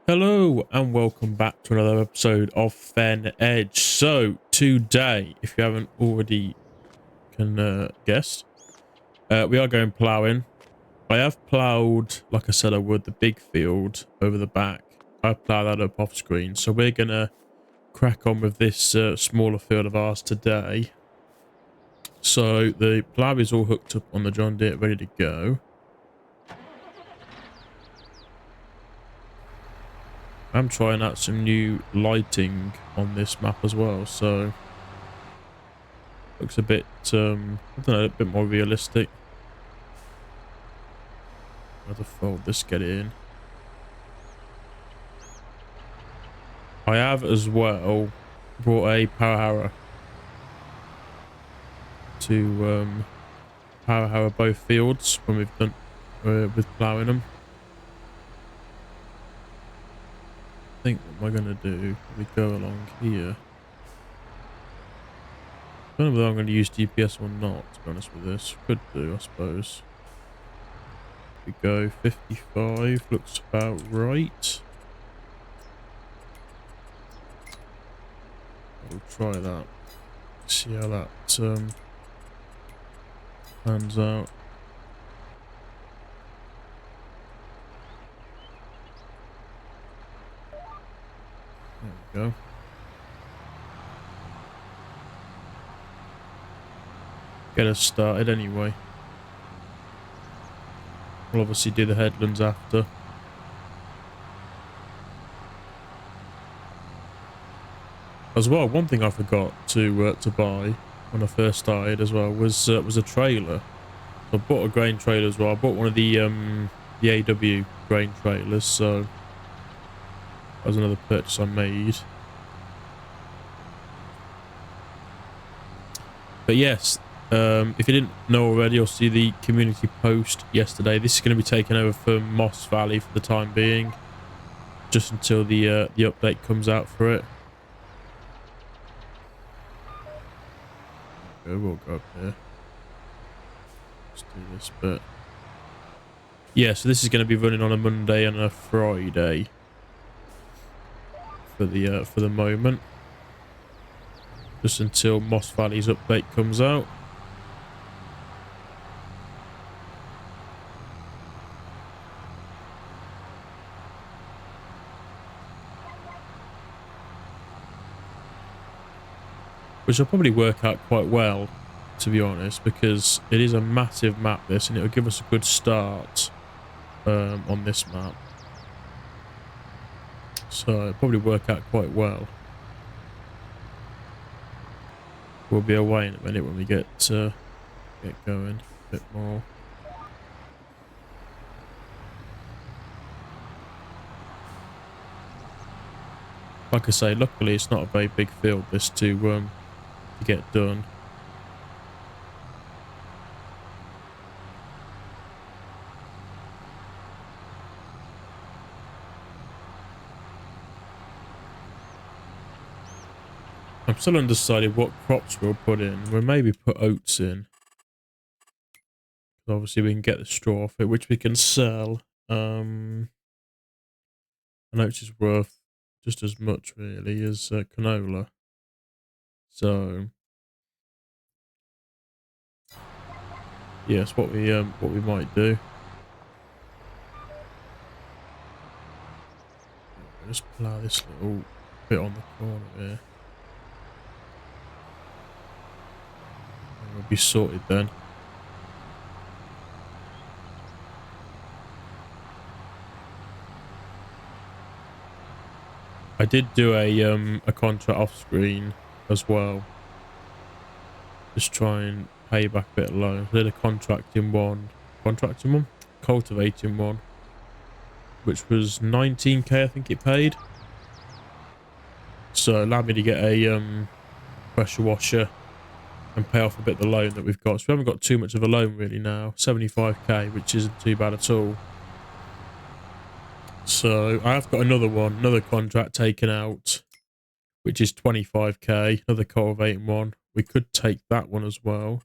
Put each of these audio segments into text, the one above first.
Hello and welcome back to another episode of Fen Edge. So today, if you haven't already guessed, we are going ploughing. I have ploughed, like I said I would, the big field over the back. I ploughed that up off screen. So we're going to crack on with this smaller field of ours today. So the plough is all hooked up on the John Deere, ready to go. I'm trying out some new lighting on this map as well, so looks a bit, I don't know, a bit more realistic. I'll have to fold this, get it in. I have as well brought a power harrow to power harrow both fields when we've done with ploughing them. I think what am I going to do? We go along here. I don't know whether I'm going to use DPS or not, to be honest with this. Could do, I suppose. We go 55, looks about right. We'll try that. See how that pans out. There we go. Get us started anyway. We'll obviously do the headlands after. As well, one thing I forgot to buy when I first started as well was a trailer. So I bought a grain trailer as well. I bought one of the AW grain trailers, so that was another purchase I made. But yes, if you didn't know already, you'll see the community post yesterday. This is going to be taken over from Moss Valley for the time being, just until the update comes out for it. Okay, we'll go up here. Let's do this bit. Yeah, so this is going to be running on a Monday and a Friday for the moment, just until Moss Valley's update comes out. Which will probably work out quite well, to be honest, because it is a massive map, this, and it will give us a good start on this map. So it'll probably work out quite well. We'll be away in a minute when we get going a bit more. Like I say, luckily it's not a very big field, this to get done. I'm still undecided what crops we'll put in. We'll maybe put oats in. Obviously we can get the straw off it, which we can sell. And oats is worth just as much really as canola. So yes, what we might do. Just plough this little bit on the corner here. And we'll be sorted then. I did do a contract off screen as well. Just try and pay back a bit of loan. I did a cultivating one, which was 19k I think it paid. So allowed me to get a pressure washer and pay off a bit of the loan that we've got. So we haven't got too much of a loan really now, 75k, which isn't too bad at all. So I have got another contract taken out, which is 25k, another cultivating one. We could take that one as well.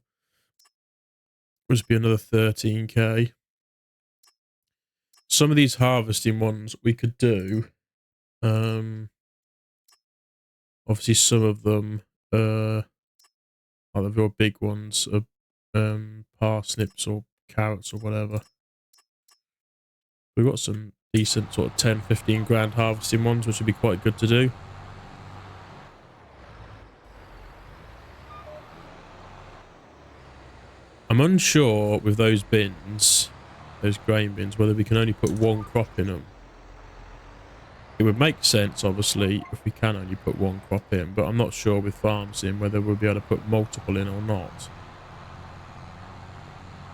Would be another 13k. Some of these harvesting ones we could do Obviously some of them, like the real big ones are parsnips or carrots or whatever. We've got some decent sort of 10-15 grand harvesting ones, which would be quite good to do. I'm unsure with those bins, those grain bins, whether we can only put one crop in them. It would make sense, obviously, if we can only put one crop in, but I'm not sure with farms in whether we'll be able to put multiple in or not.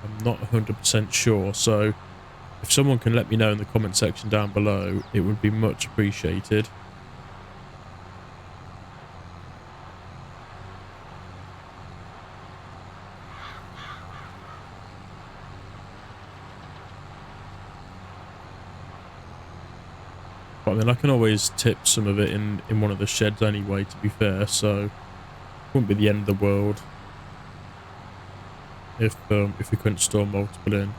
I'm not 100% sure, so if someone can let me know in the comment section down below, it would be much appreciated. But I mean, I can always tip some of it in one of the sheds anyway, to be fair, so it wouldn't be the end of the world if we couldn't store multiple in.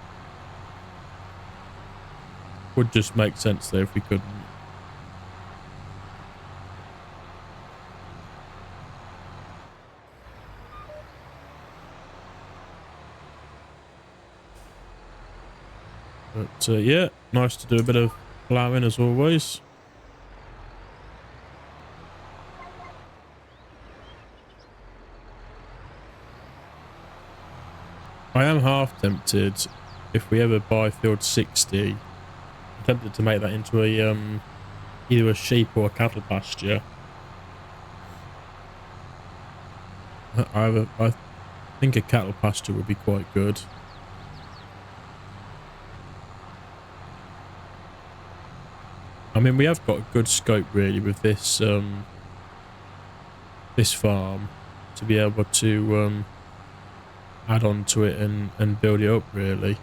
Would just make sense there if we couldn't. But yeah, nice to do a bit of ploughing as always. I am half tempted, if we ever buy field 60, I'm tempted to make that into a either a sheep or a cattle pasture. I think a cattle pasture would be quite good. I mean, we have got good scope really with this this farm to be able to add on to it and build it up really.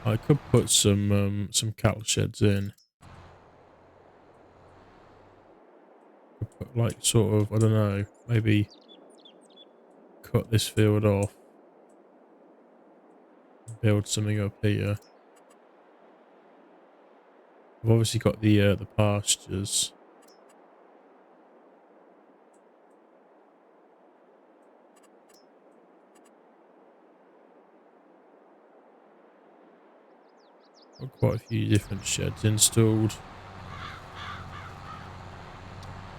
I could put some cattle sheds in. Could put like sort of, I don't know, maybe cut this field off, build something up here. I've obviously got the pastures. Got quite a few different sheds installed.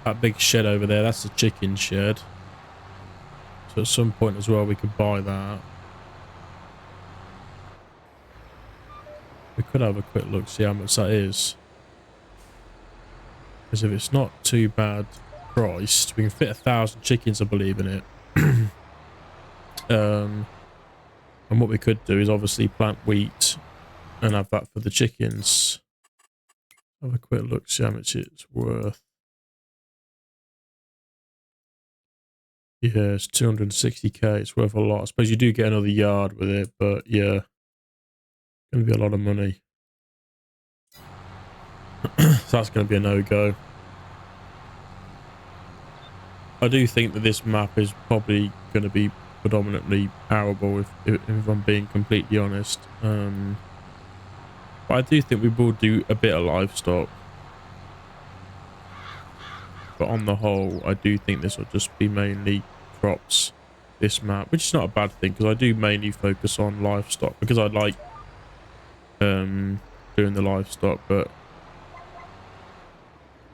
That big shed over there, that's the chicken shed. So at some point as well we could buy that. We could have a quick look, see how much that is. Because if it's not too bad priced, we can fit 1,000 chickens, I believe, in it. And what we could do is obviously plant wheat and have that for the chickens. Have a quick look, see how much it's worth. Yeah, it's 260k. It's worth a lot. I suppose you do get another yard with it, but yeah, going to be a lot of money. So that's going to be a no-go. I do think that this map is probably going to be predominantly arable, if I'm being completely honest. But I do think we will do a bit of livestock. But on the whole, I do think this will just be mainly crops, this map, which is not a bad thing, because I do mainly focus on livestock, because I like doing the livestock. But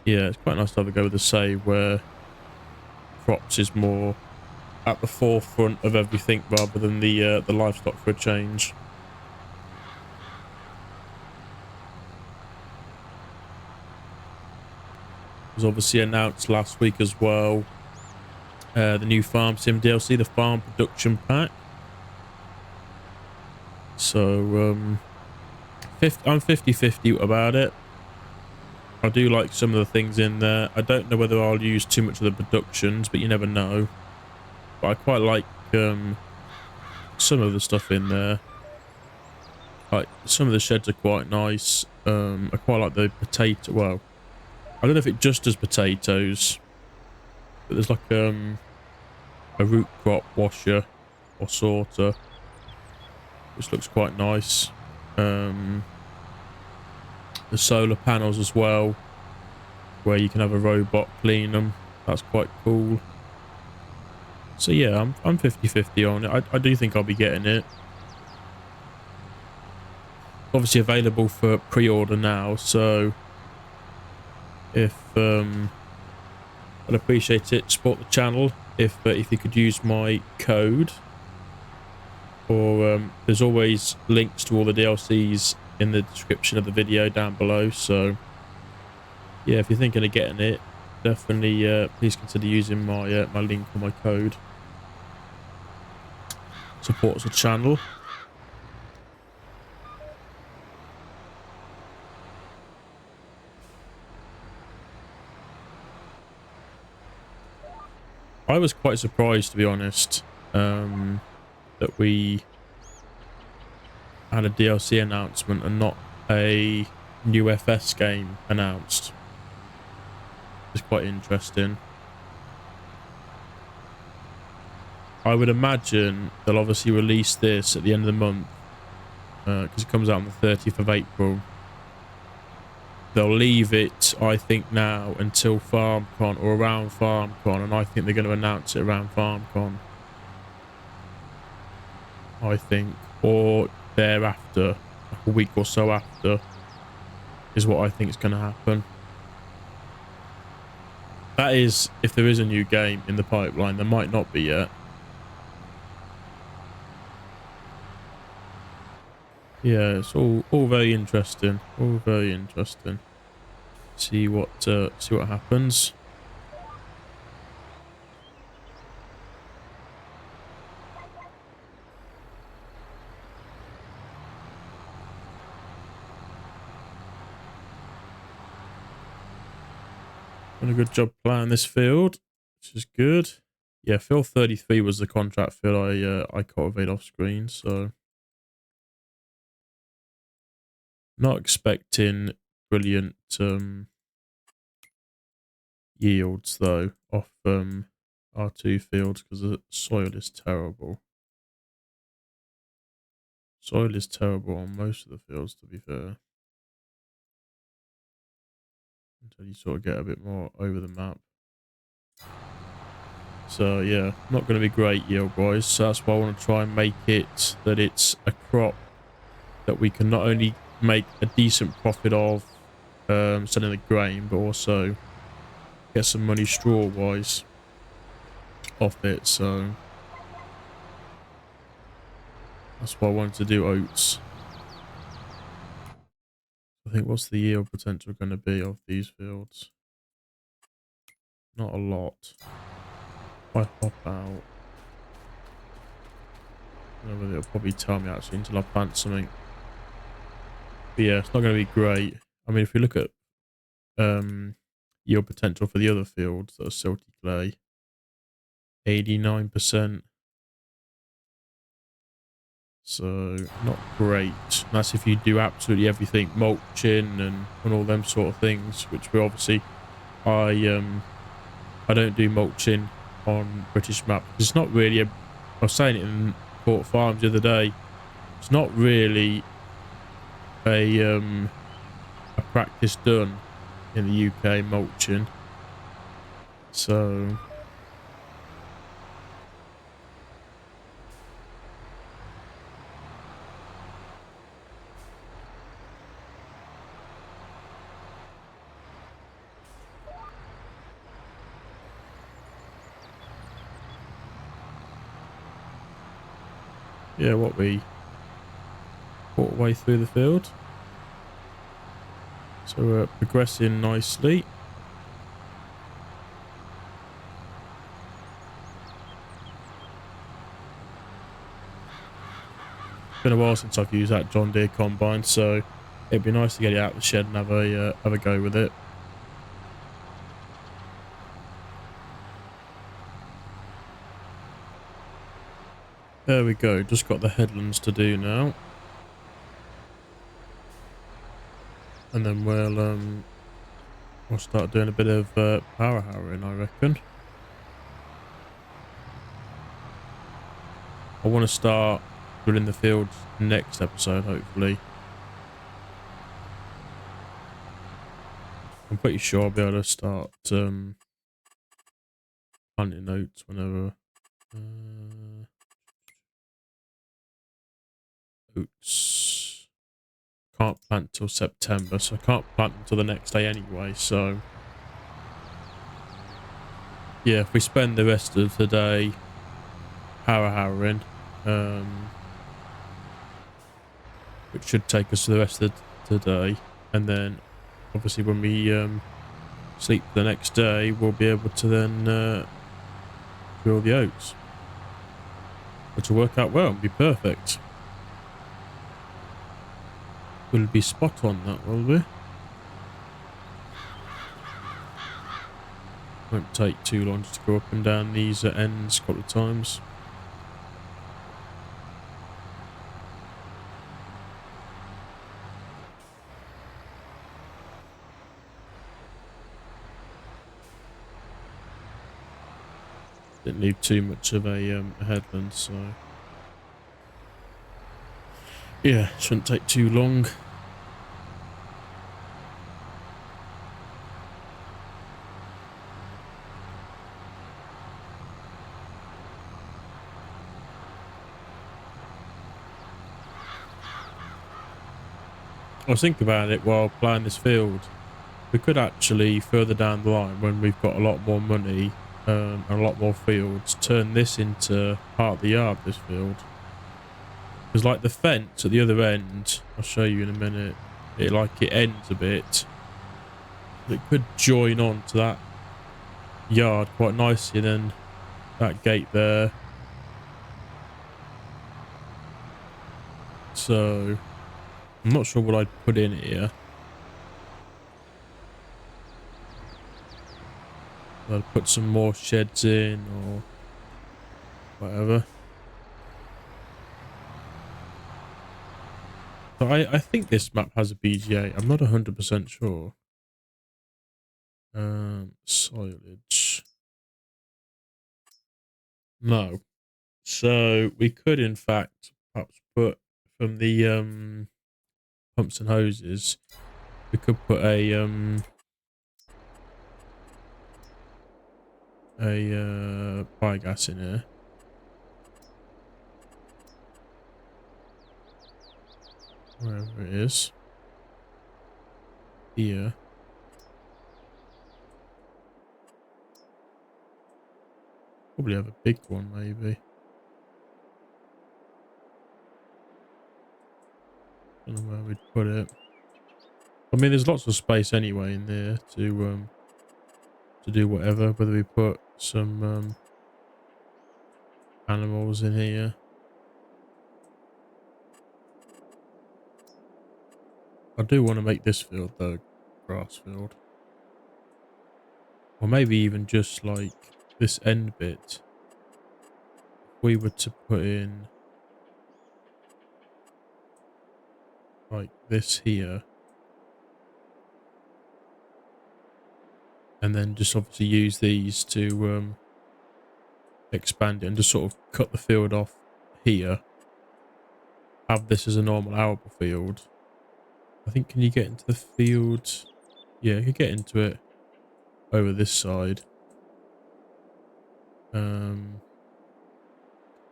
yeah, it's quite nice to have a go with the save where crops is more at the forefront of everything rather than the livestock for a change. It was obviously announced last week as well, the new Farm Sim DLC, the Farm Production Pack. So I'm 50-50 about it. I do like some of the things in there. I don't know whether I'll use too much of the productions, but you never know. But I quite like some of the stuff in there. Like some of the sheds are quite nice. I quite like the potato. Well, I don't know if it just does potatoes, but there's like a root crop washer or sorter, which looks quite nice. The solar panels as well, where you can have a robot clean them. That's quite cool. So yeah, I'm 50-50 on it. I do think I'll be getting it. Obviously available for pre-order now, so if I'd appreciate it. Support the channel if you could use my code, or there's always links to all the DLCs in the description of the video down below. So yeah, if you're thinking of getting it, definitely please consider using my my link or my code. Supports the channel. I was quite surprised, to be honest, that we had a DLC announcement and not a new FS game announced. It's quite interesting. I would imagine they'll obviously release this at the end of the month, because it comes out on the 30th of April. They'll leave it, I think, now until FarmCon or around FarmCon, and I think they're going to announce it around FarmCon. I think, or thereafter, like a week or so after, is what I think is going to happen. That is, if there is a new game in the pipeline. There might not be yet. Yeah, it's all very interesting. All very interesting. See what happens. Done a good job playing this field, which is good. Yeah, field 33 was the contract field I cultivated off screen, so not expecting brilliant yields though off R2 fields, because the soil is terrible. Soil is terrible on most of the fields, to be fair, until you sort of get a bit more over the map. So yeah, not going to be great yield wise, so that's why I want to try and make it that it's a crop that we can not only make a decent profit of selling the grain, but also get some money straw wise off it. So that's why I wanted to do oats. I think, what's the yield potential going to be of these fields? Not a lot. If I hop out, I don't know whether it'll probably tell me actually until I plant something. But yeah, it's not going to be great. I mean, if we look at yield potential for the other fields that are silty clay, 89%. So not great. That's if you do absolutely everything, mulching and all them sort of things, which we obviously, I don't do mulching on British map. It's not really I was saying it in Port Farms the other day. It's not really a practice done in the UK, mulching. So yeah, what we quarter way through the field. So we're progressing nicely. It's been a while since I've used that John Deere combine, so it'd be nice to get it out of the shed and have a go with it. There we go. Just got the headlands to do now. and then we'll start doing a bit of power harrowing, I reckon. I want to start drilling the fields next episode, hopefully. I'm pretty sure I'll be able to start planting oats whenever. Oats. Can't plant till September, so I can't plant until the next day anyway, so yeah, if we spend the rest of the day power harrowing, which should take us to the rest of the day, and then obviously when we sleep the next day, we'll be able to then drill the oats, which will work out well and be perfect. We'll be spot on that, will we? Won't take too long just to go up and down these ends a couple of times. Didn't leave too much of a headland, so yeah, shouldn't take too long. I was thinking about it while playing this field. We could actually, further down the line, when we've got a lot more money and a lot more fields, turn this into part of the yard, this field. Because like the fence at the other end, I'll show you in a minute, it ends a bit. It could join on to that yard quite nicely, and then that gate there. So I'm not sure what I'd put in here. I'd put some more sheds in or whatever. So I think this map has a BGA. I'm not 100% sure. Silage. No. So we could in fact perhaps put from the pumps and hoses, we could put a biogas in here. Wherever it is. Here. Probably have a big one, maybe. Don't know where we'd put it. I mean, there's lots of space anyway in there to do whatever. Whether we put some animals in here. I do want to make this field though, grass field, or maybe even just like this end bit. If we were to put in like this here, and then just obviously use these to expand it and just sort of cut the field off here. Have this as a normal arable field. I think, can you get into the field? Yeah, you can get into it over this side. Yeah,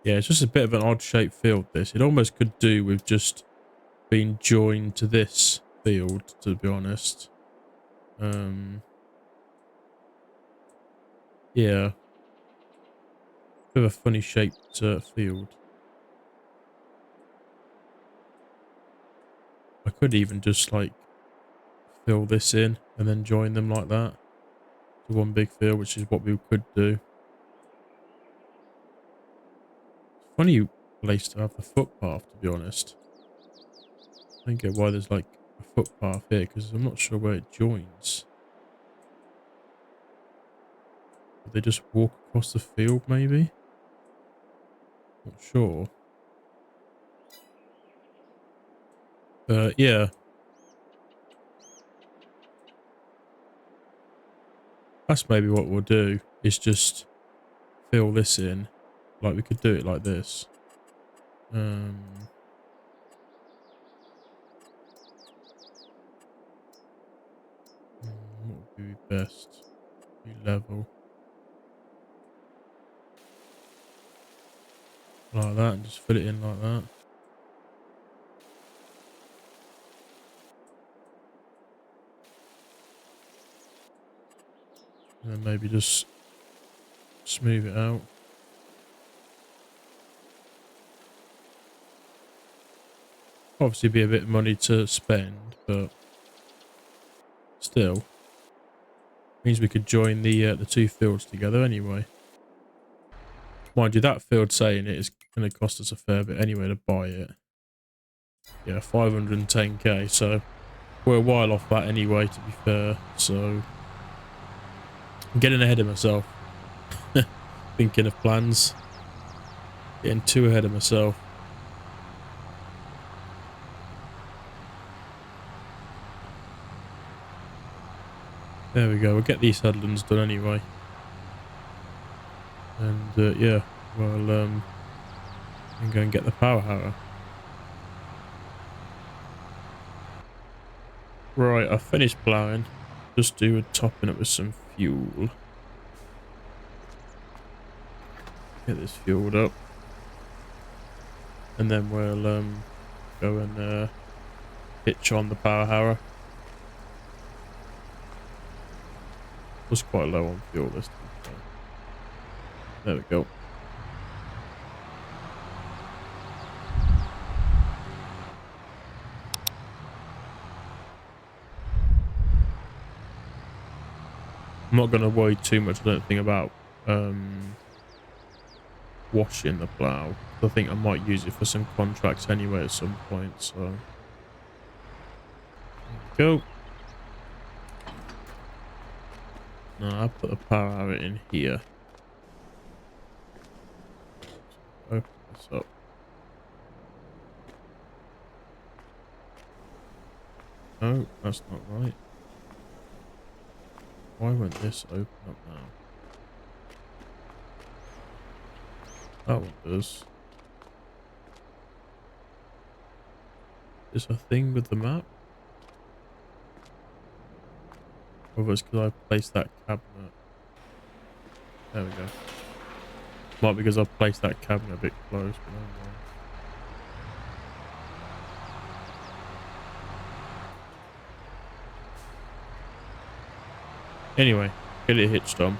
it's just a bit of an odd shaped field, this. It almost could do with just being joined to this field, to be honest. Yeah. Bit of a funny shaped field. I could even just like fill this in and then join them like that to one big field, which is what we could do. Funny place to have the footpath, to be honest. I don't get why there's like a footpath here, because I'm not sure where it joins. Did they just walk across the field, maybe? Not sure. But yeah. That's maybe what we'll do, is just fill this in. Like, we could do it like this. What would be best? Be level. Like that, and just fill it in like that. And then maybe just smooth it out. Obviously be a bit of money to spend, but still. Means we could join the two fields together anyway. Mind you, that field saying it is going to cost us a fair bit anyway to buy it. Yeah, 510k, so we're a while off that anyway, to be fair. So I'm getting ahead of myself. Thinking of plans. Getting too ahead of myself. There we go. We'll get these headlands done anyway. And yeah, well, I'm going to get the power harrow. Right, I finished ploughing. Just do a topping up with some fuel. Get this fueled up. And then we'll go and pitch on the power harrow. Was quite low on fuel this time. So. There we go. I'm not going to worry too much, I don't think, about washing the plough. I think I might use it for some contracts anyway at some point, so... Go! No, I'll put the power harrow in here. Open this up. No, that's not right. Why won't this open up now? That one does. Is a thing with the map? Or was because I placed that cabinet? There we go. Might be because I placed that cabinet a bit close, but never mind. Anyway, get it hitched on.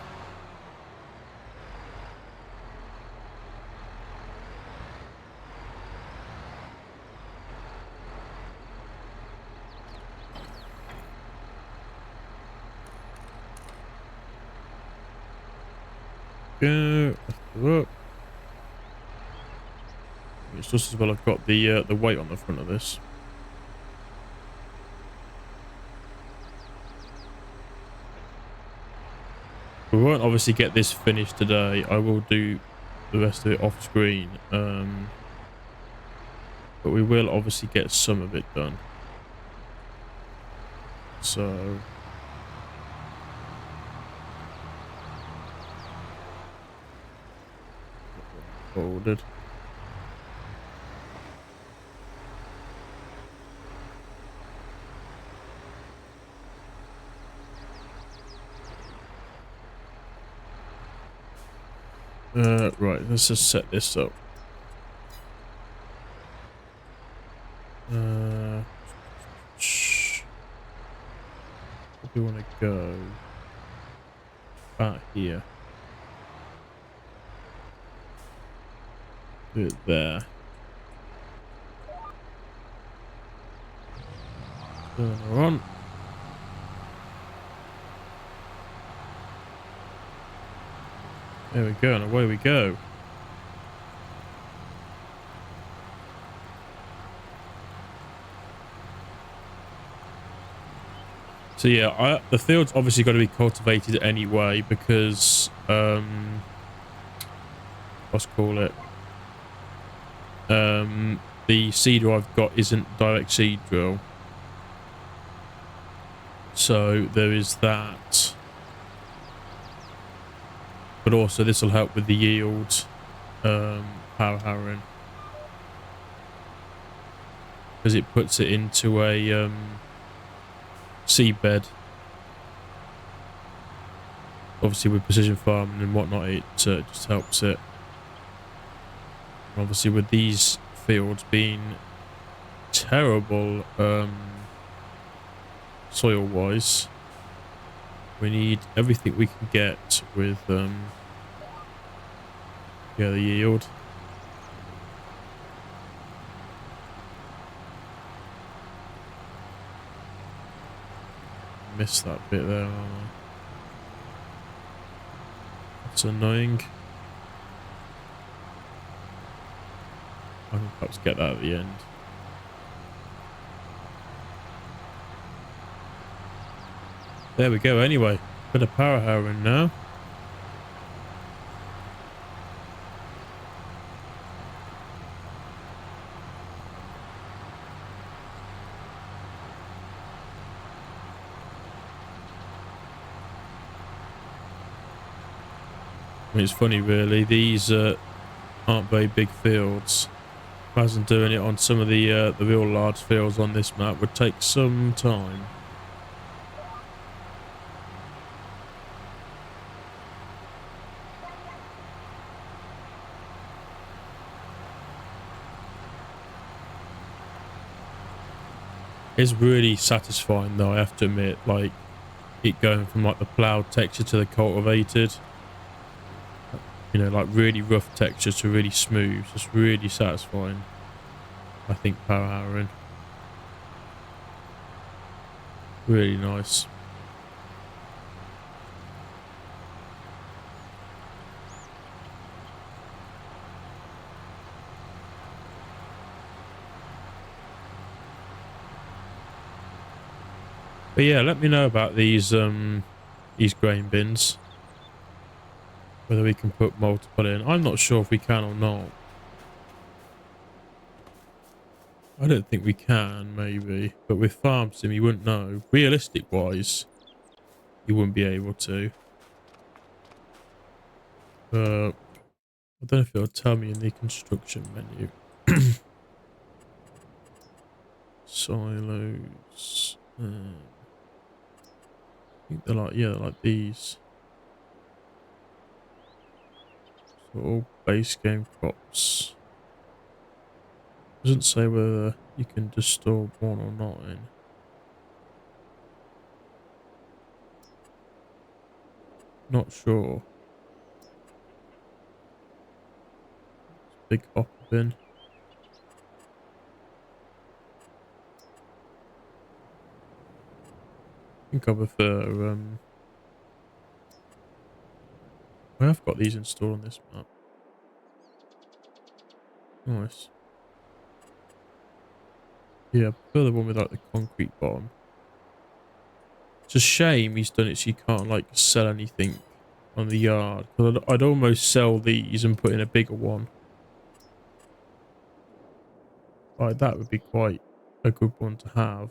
Go up. It's just as well I've got the weight on the front of this. We won't obviously get this finished today. I will do the rest of it off screen. But we will obviously get some of it done. So... folded. Right, let's just set this up. Where do we want to go? Back here. Do it there. Turn her on. There we go, and away we go. So yeah, the field's obviously got to be cultivated anyway because let's call it. The seed drill I've got isn't direct seed drill. So there is that. But also this will help with the yield, power harrowing, because it puts it into a seed bed. Obviously with precision farming and whatnot, it just helps it. Obviously with these fields being terrible soil wise, we need everything we can get with yeah, the yield. Missed that bit there, aren't I? That's annoying. I can perhaps get that at the end. There we go. Anyway, bit of power harrowing now. I mean, it's funny really, these aren't very big fields. Imagine doing it on some of the real large fields on this map would take some time. It's really satisfying though, I have to admit, like it going from like the ploughed texture to the cultivated. You know, like really rough texture to really smooth. Just really satisfying. I think power harrowing. Really nice. But yeah, let me know about these grain bins. Whether we can put multiple in. I'm not sure if we can or not. I don't think we can, maybe. But with farm sim, you wouldn't know. Realistic wise, you wouldn't be able to. I don't know if it'll tell me in the construction menu. Silos. I think they're like, yeah, they're like these. So all base game crops. Doesn't say whether you can just store one or not in. Not sure. Big hopper bin. I think I prefer I have got these installed on this map. Nice. Yeah, I prefer the one with like the concrete bottom. It's a shame he's done it so you can't like sell anything on the yard. I'd almost sell these and put in a bigger one. Like that would be quite a good one to have.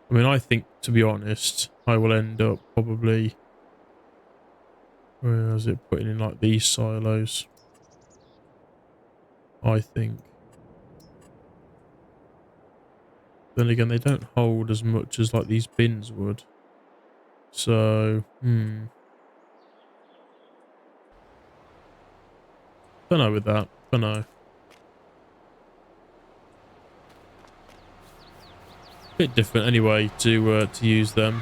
I mean, I think, to be honest, I will end up probably... Where is it? Putting in like these silos. I think. Then again, they don't hold as much as like these bins would. So, don't know with that. Don't know. Bit different anyway to use them.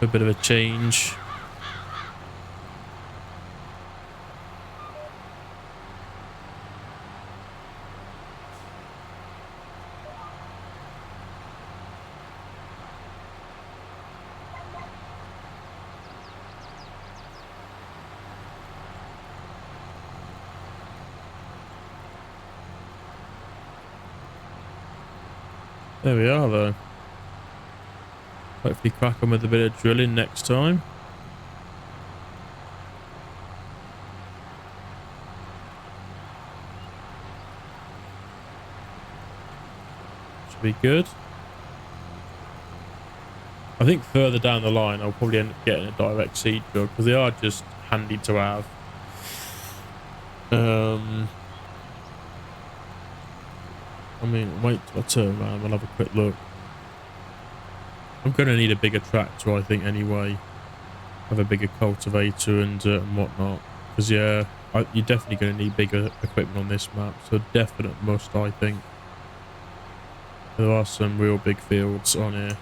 A bit of a change. There we are though. Hopefully crack on with a bit of drilling next time. Should be good. I think further down the line, I'll probably end up getting a direct seed drill because they are just handy to have. I mean, wait till I turn around. We'll have a quick look. I'm going to need a bigger tractor, I think, anyway. Have a bigger cultivator and whatnot. Because, yeah, you're definitely going to need bigger equipment on this map. So, definite must, I think. There are some real big fields on here.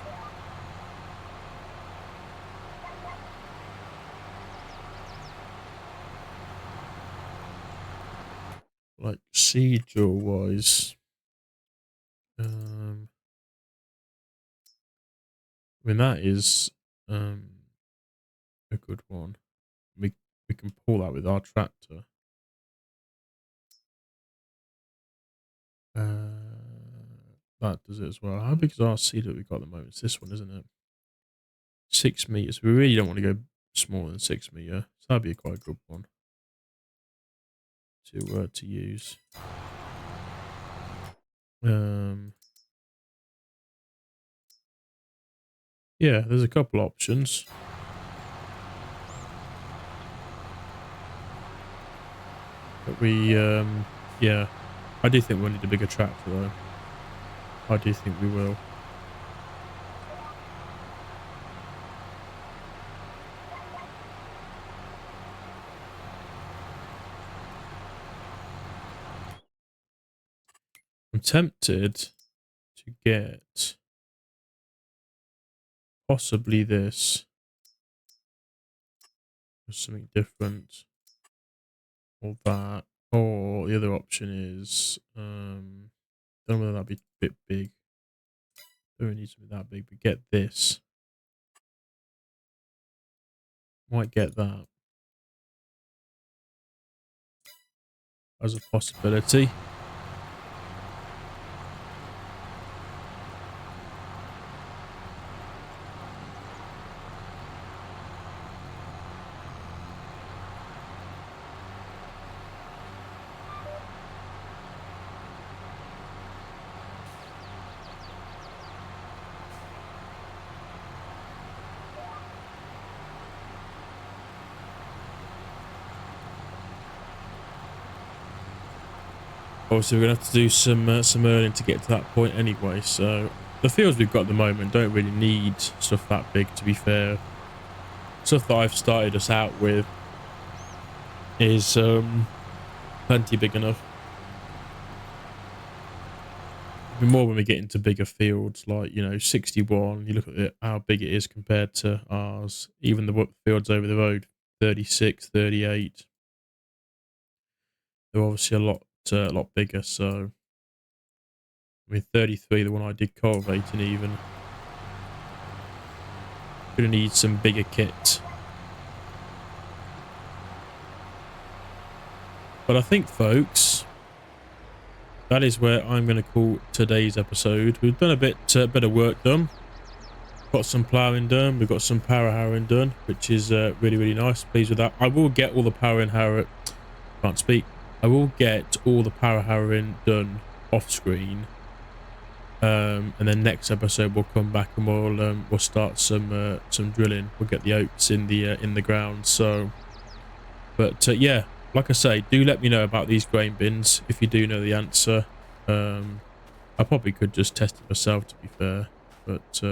Like, seed drill wise. I mean, that is a good one. We can pull that with our tractor. That does it as well. How big is our seed that we've got at the moment? It's this one, isn't it? 6 meters. We really don't want to go smaller than 6 meter. So that'd be quite a good one to use. Yeah, there's a couple options. But we yeah, I do think we'll need a bigger tractor though. I do think we will. I'm tempted to get possibly this or something different, or that, or the other option is don't know whether that'd be a bit big. Don't really need something that big, but get this. Might get that as a possibility. Obviously, we're gonna have to do some earning to get to that point anyway. So the fields we've got at the moment don't really need stuff that big. To be fair, stuff that I've started us out with is plenty big enough. It'll be more when we get into bigger fields, like 61. You look at how big it is compared to ours. Even the fields over the road, 36, 38. They're obviously a lot bigger. So, I mean, 33, the one I did cultivating, even gonna need some bigger kit. But I think, folks, that is where I'm going to call today's episode. We've done a bit of work done. Got some ploughing done. We've got some power harrowing done, which is really, really nice. Pleased with that. I will get all the power and harrow. Can't speak. I will get all the power harrowing done off screen. And then next episode we'll come back and we'll start some drilling. We'll get the oats in the ground. So, but yeah. Like I say, do let me know about these grain bins if you do know the answer. I probably could just test it myself, to be fair. But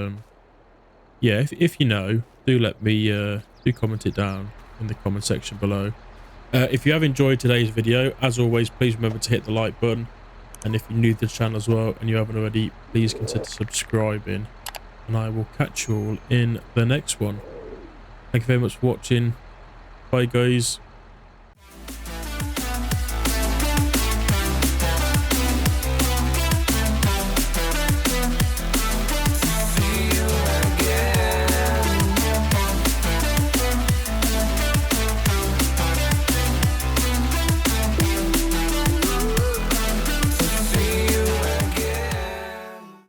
yeah, if you know, do let me do comment it down in the comment section below. If you have enjoyed today's video, as always, please remember to hit the like button. And if you're new to the channel as well and you haven't already, please consider subscribing. And I will catch you all in the next one. Thank you very much for watching. Bye, guys.